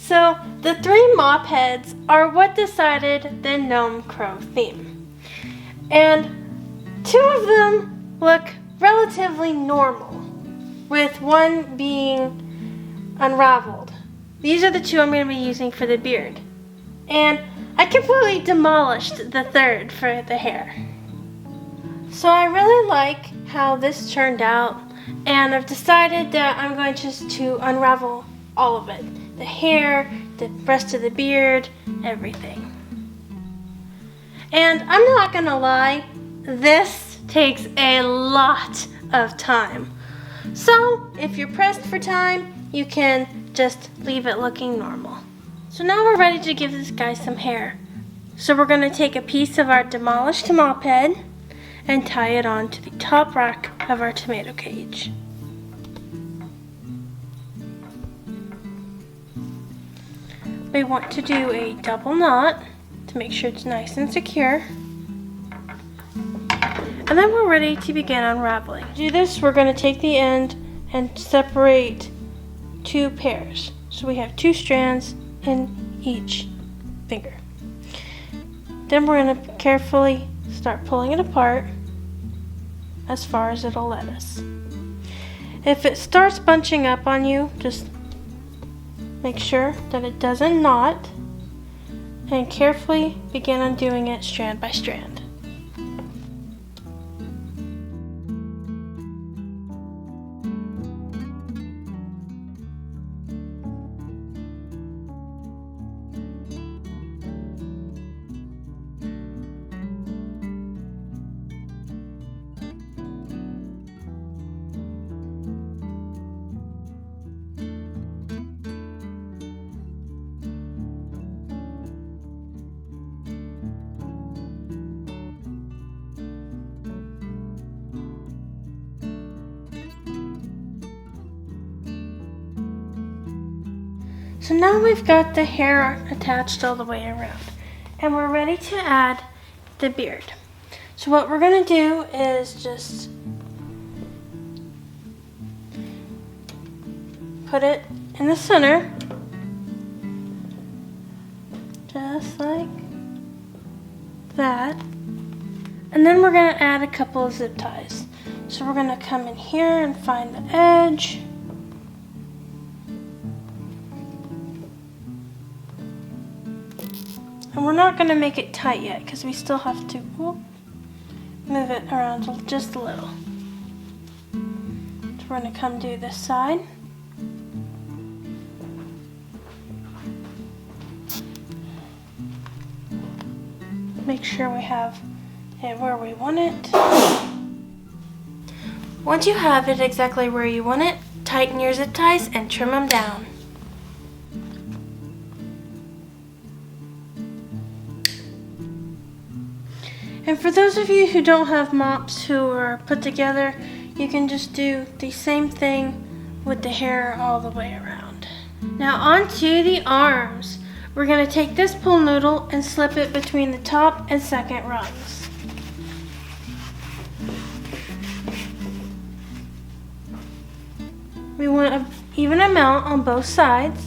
So the 3 mop heads are what decided the Gnome Crow theme. And 2 of them look relatively normal, with one being unraveled. These are the 2 I'm going to be using for the beard. And I completely demolished the 3rd for the hair. So I really like how this turned out, and I've decided that I'm going just to unravel all of it. The hair, the rest of the beard, everything. And I'm not gonna lie, this takes a lot of time. So if you're pressed for time, you can just leave it looking normal. So now we're ready to give this guy some hair. So we're gonna take a piece of our demolished mop head and tie it onto the top rack of our tomato cage. We want to do a double knot to make sure it's nice and secure. And then we're ready to begin unraveling. To do this, we're going to take the end and separate 2 pairs. So we have 2 strands in each finger. Then we're going to carefully start pulling it apart as far as it'll let us. If it starts bunching up on you, just make sure that it doesn't knot, and carefully begin undoing it strand by strand. So now we've got the hair attached all the way around, and we're ready to add the beard. So what we're going to do is just put it in the center, just like that. And then we're going to add a couple of zip ties. So we're going to come in here and find the edge. And we're not going to make it tight yet because we still have to move it around just a little. So we're going to come do this side. Make sure we have it where we want it. Once you have it exactly where you want it, tighten your zip ties and trim them down. And for those of you who don't have mops who are put together, you can just do the same thing with the hair all the way around. Now onto the arms. We're going to take this pool noodle and slip it between the top and second rungs. We want an even amount on both sides,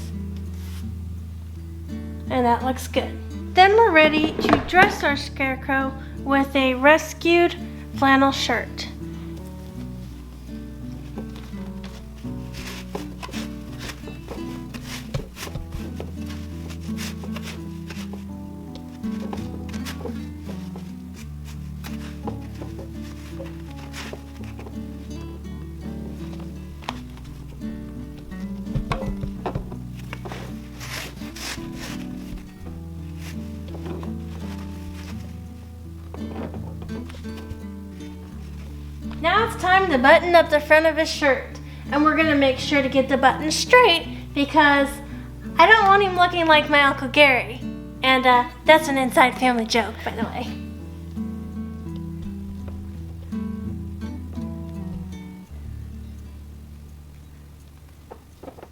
and that looks good. Then we're ready to dress our Scarecrow with a rescued flannel shirt. Now it's time to button up the front of his shirt. And we're gonna make sure to get the button straight because I don't want him looking like my Uncle Gary. And that's an inside family joke, by the way.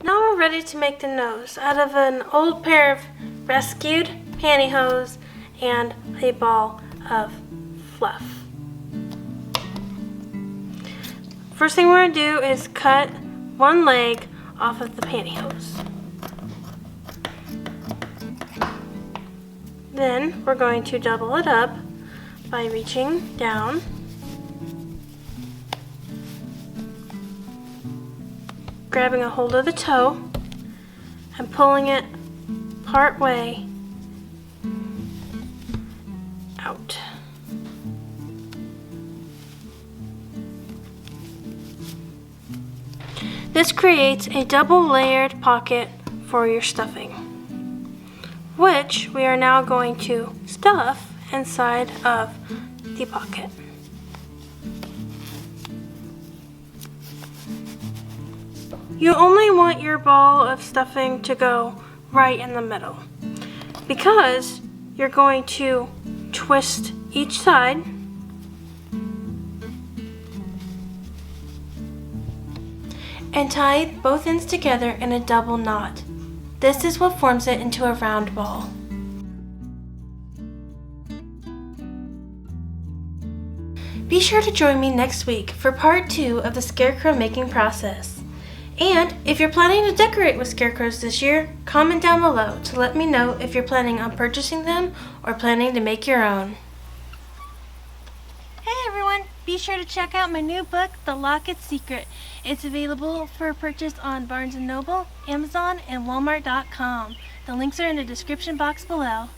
Now we're ready to make the nose out of an old pair of rescued pantyhose and a ball of fluff. First thing we're going to do is cut one leg off of the pantyhose. Then we're going to double it up by reaching down, grabbing a hold of the toe and pulling it part way out. This creates a double layered pocket for your stuffing, which we are now going to stuff inside of the pocket. You only want your ball of stuffing to go right in the middle, because you're going to twist each side and tie both ends together in a double knot. This is what forms it into a round ball. Be sure to join me next week for part 2 of the Scarecrow making process. And if you're planning to decorate with scarecrows this year, comment down below to let me know if you're planning on purchasing them or planning to make your own. Hey everyone! Be sure to check out my new book, The Locket Secret. It's available for purchase on Barnes & Noble, Amazon, and Walmart.com. The links are in the description box below.